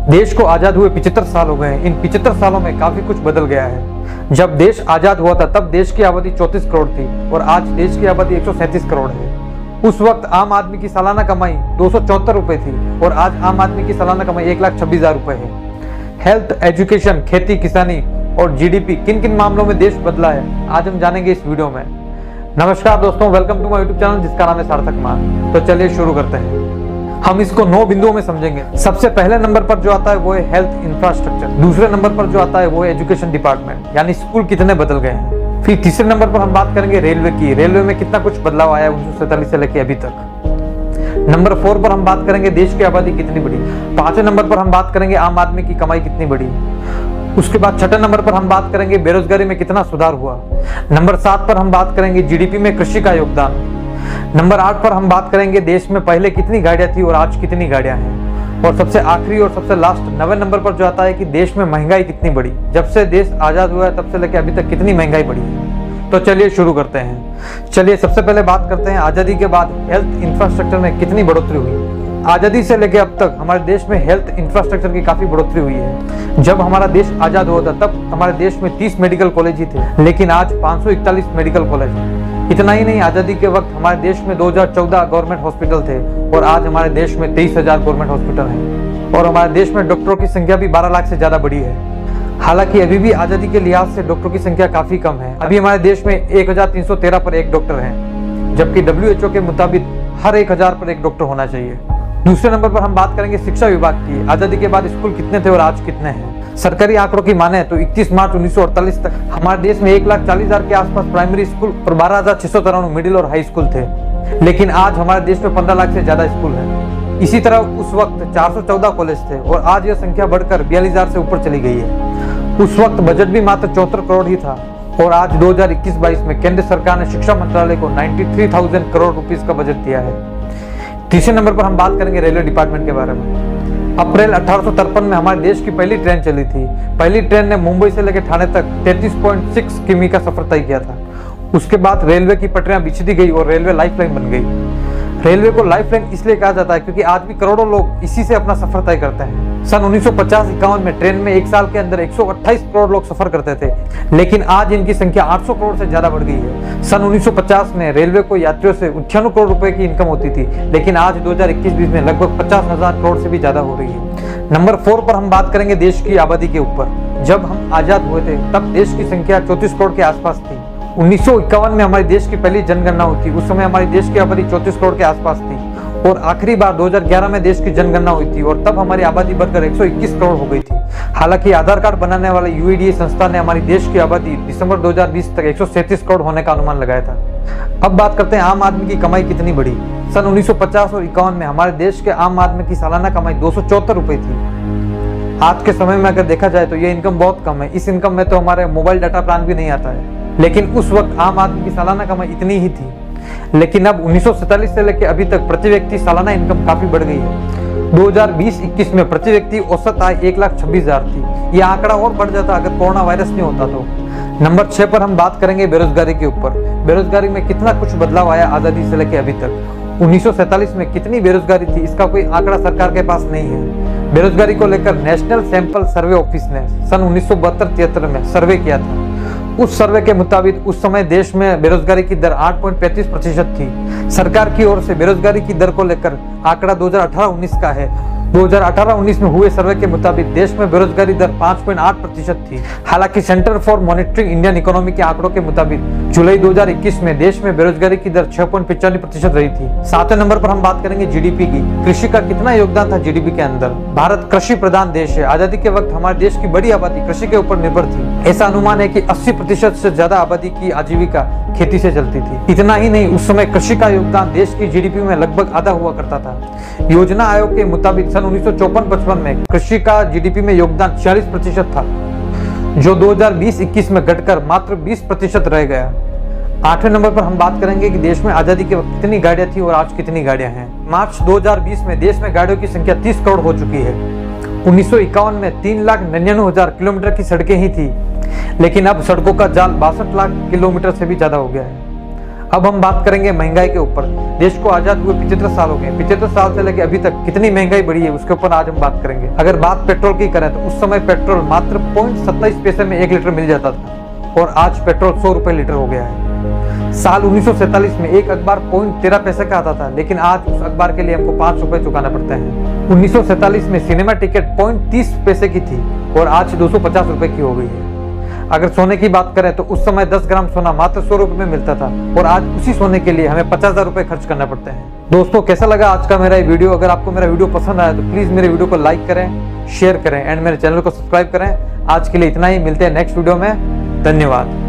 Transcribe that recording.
देश को आजाद हुए 75 साल हो गए हैं। इन 75 सालों में काफी कुछ बदल गया है। जब देश आजाद हुआ था तब देश की आबादी 34 करोड़ थी और आज देश की आबादी 137 करोड़ है। उस वक्त आम आदमी की सालाना कमाई 274 रुपए थी और आज आम आदमी की सालाना कमाई 1,26,000 रुपए है। हेल्थ, एजुकेशन, खेती, किसानी और जीडीपी किन किन मामलों में देश बदला है, आज हम जानेंगे इस वीडियो में। नमस्कार दोस्तों, welcome to my YouTube channel जिसका नाम है सार्थक मान। तो चलिए शुरू करते हैं। हम इसको 9 बिंदुओं में समझेंगे। सबसे पहले नंबर पर जो आता है वो है हेल्थ इंफ्रास्ट्रक्चर। दूसरे नंबर पर जो आता है वो है एजुकेशन डिपार्टमेंट, यानी स्कूल कितने बदल गए हैं। फिर तीसरे नंबर पर हम बात करेंगे रेलवे की। रेलवे में कितना कुछ बदलाव आया 1947 से लेकर अभी तक। नंबर 4 पर हम बात करेंगे देश की आबादी कितनी बढ़ी। 5वें नंबर पर हम बात करेंगे आम आदमी की कमाई कितनी बढ़ी। उसके बाद 6ठे नंबर पर हम बात करेंगे बेरोजगारी में कितना सुधार हुआ। नंबर 7 पर हम बात करेंगे जीडीपी में कृषि का योगदान। नंबर 8 पर हम बात करेंगे देश में पहले कितनी गाड़ियां थी और आज कितनी गाड़ियां हैं। और सबसे आखिरी और सबसे लास्ट 9वें नंबर पर जो आता है कि देश में महंगाई कितनी बढ़ी। जब से देश आजाद हुआ है तब से लेकर अभी तक कितनी महंगाई बढ़ी है। तो चलिए शुरू करते हैं। चलिए सबसे पहले बात करते हैं आजादी के बाद हेल्थ इंफ्रास्ट्रक्चर में कितनी बढ़ोतरी हुई। आजादी से लेकर अब तक हमारे देश में हेल्थ इंफ्रास्ट्रक्चर की काफी बढ़ोतरी हुई है। जब हमारा देश आजाद हुआ था तब हमारे देश में 30 मेडिकल कॉलेज ही थे, लेकिन आज 541 मेडिकल कॉलेज हैं। इतना ही नहीं, आजादी के वक्त हमारे देश में 2014 गवर्नमेंट हॉस्पिटल थे और आज हमारे देश में 23,000 गवर्नमेंट हॉस्पिटल हैं। और हमारे देश में डॉक्टरों की संख्या भी 12 लाख से ज्यादा बढ़ी है। हालांकि अभी भी आजादी के लिहाज से डॉक्टरों की संख्या काफी कम है। अभी हमारे देश में 1313 पर एक डॉक्टर है, जबकि WHO के मुताबिक हर 1000 पर एक डॉक्टर होना चाहिए। दूसरे नंबर पर हम बात करेंगे शिक्षा विभाग की। आजादी के बाद स्कूल कितने थे और आज कितने हैं। सरकारी आंकड़ों की माने तो 31 मार्च 1948 तक हमारे देश में 1,40,000 के आसपास प्राइमरी स्कूल और 12,693 मिडिल और हाई स्कूल थे, लेकिन आज हमारे देश में 15 लाख से ज्यादा स्कूल हैं। इसी तरह उस वक्त 414 कॉलेज थे और आज यह संख्या बढ़कर 42,000 से ऊपर चली गई है। उस वक्त बजट भी मात्र 74 करोड़ ही था और आज 2021-22 में केंद्र सरकार ने शिक्षा मंत्रालय को 93,000 करोड़ रुपीस का बजट दिया है। तीसरे नंबर पर हम बात करेंगे रेलवे डिपार्टमेंट के बारे में। अप्रैल 1853 में हमारे देश की पहली ट्रेन चली थी। पहली ट्रेन ने मुंबई से लेकर ठाणे तक 33.6 किमी का सफर तय किया था। उसके बाद रेलवे की पटरियां बिछी दी गई और रेलवे लाइफलाइन बन गई। रेलवे को लाइफलाइन इसलिए कहा जाता है क्योंकि आज भी करोड़ों लोग इसी से अपना सफर तय करते हैं। सन 1950-51 में ट्रेन में एक साल के अंदर 128 करोड़ लोग सफर करते थे, लेकिन आज इनकी संख्या 800 करोड़ से ज्यादा बढ़ गई है। सन 1950 में रेलवे को यात्रियों से 98 करोड़ रुपए की इनकम होती थी, लेकिन आज 2021-20 में लगभग 50,000 करोड़ से भी ज्यादा हो रही है। नंबर 4 पर हम बात करेंगे देश की आबादी के ऊपर। जब हम आजाद हुए थे तब देश की संख्या 34 करोड़ के आसपास थी। 1951 में हमारे देश की पहली जनगणना हुई थी। उस समय हमारे देश की आबादी 34 करोड़ के आसपास थी और आखिरी बार 2011 में देश की जनगणना हुई थी और तब हमारी आबादी बढ़कर 121 करोड़ हो गई थी। हालांकि आधार कार्ड बनाने वाले UIDAI संस्था ने हमारी देश की आबादी दिसंबर 2020 तक 137 करोड़ होने का अनुमान लगाया था। अब बात करते हैं आम आदमी की कमाई कितनी बढ़ी। सन 1950 और 51 में हमारे देश के आम आदमी की सालाना कमाई 274 रुपए थी। आज के समय में अगर देखा जाए तो ये इनकम बहुत कम है। इस इनकम में तो हमारे मोबाइल डाटा प्लान भी नहीं आता है, लेकिन उस वक्त आम आदमी की सालाना कमाई इतनी ही थी। लेकिन अब 1947 से लेकर अभी तक प्रति व्यक्ति सालाना इनकम काफी बढ़ गई है। 2020-21 में प्रति व्यक्ति औसत आय 1,26,000 थी। यह आंकड़ा और बढ़ जाता अगर कोरोना वायरस नहीं होता तो। नंबर 6 पर हम बात करेंगे बेरोजगारी के ऊपर। बेरोजगारी में कितना कुछ बदलाव आया आजादी से लेकर अभी तक। 1947 में कितनी बेरोजगारी थी इसका कोई आंकड़ा सरकार के पास नहीं है। बेरोजगारी को लेकर नेशनल सैंपल सर्वे ऑफिस ने सन 1972-73 में सर्वे किया था। उस सर्वे के मुताबिक उस समय देश में बेरोजगारी की दर 8.35% थी। सरकार की ओर से बेरोजगारी की दर को लेकर आंकड़ा 2018-19 का है। 2018-19 में हुए सर्वे के मुताबिक देश में बेरोजगारी दर 5.8% थी। हालांकि centre for monitoring Indian economy के आंकड़ों के मुताबिक जुलाई 2021 में देश में बेरोजगारी की दर 6.95% रही थी। 7वें नंबर पर हम बात करेंगे जीडीपी की। कृषि का कितना योगदान था जीडीपी के अंदर। भारत कृषि प्रधान देश है। आजादी के वक्त हमारे देश की बड़ी आबादी कृषि के ऊपर निर्भर थी। ऐसा अनुमान है कि 80% से ज्यादा आबादी की आजीविका खेती से चलती थी। इतना ही नहीं, उस समय कृषि का योगदान देश की जीडीपी में लगभग आधा हुआ करता था। योजना आयोग के मुताबिक सन 1954-55 में कृषि का जीडीपी में योगदान 46% था, जो 2020-21 में घटकर मात्र 20% रह गया। 8वें नंबर पर हम बात करेंगे कि देश में आजादी के वक्त कितनी गाड़ियां थी और आज कितनी गाड़ियां हैं। मार्च 2020 में देश में गाड़ियों की संख्या 30 करोड़ हो चुकी है। 1951 में 3,99,000 किलोमीटर की सड़कें ही थी, लेकिन अब सड़कों का जाल 62 लाख किलोमीटर से भी ज्यादा हो गया है। अब हम बात करेंगे महंगाई के ऊपर। देश को आजाद हुए 75 साल हो गए। 75 साल से लेकर अभी तक कितनी महंगाई बढ़ी है उसके ऊपर आज हम बात करेंगे। अगर बात पेट्रोल की करें तो उस समय पेट्रोल मात्र 0.27 पैसे में 1 लीटर मिल जाता था और आज पेट्रोल 100 रुपए लीटर हो गया है। साल 1947 में एक अखबार 0.13 पैसे का आता था, लेकिन आज उस अखबार के लिए हमको 5 रुपए चुकाना पड़ते हैं। 1947 में सिनेमा टिकट 0.30 पैसे की थी और आज 250 रुपए की हो गई है। अगर सोने की बात करें तो उस समय 10 ग्राम सोना मात्र 100 रुपए में मिलता था और आज उसी सोने के लिए हमें 50,000 रुपए खर्च करना पड़ते हैं। दोस्तों, कैसा लगा आज का मेरा ये वीडियो? अगर आपको मेरा वीडियो पसंद आया तो प्लीज मेरे वीडियो को लाइक करें, शेयर करें एंड मेरे चैनल को सब्सक्राइब करें। आज के लिए इतना ही, मिलते हैं नेक्स्ट वीडियो में। धन्यवाद।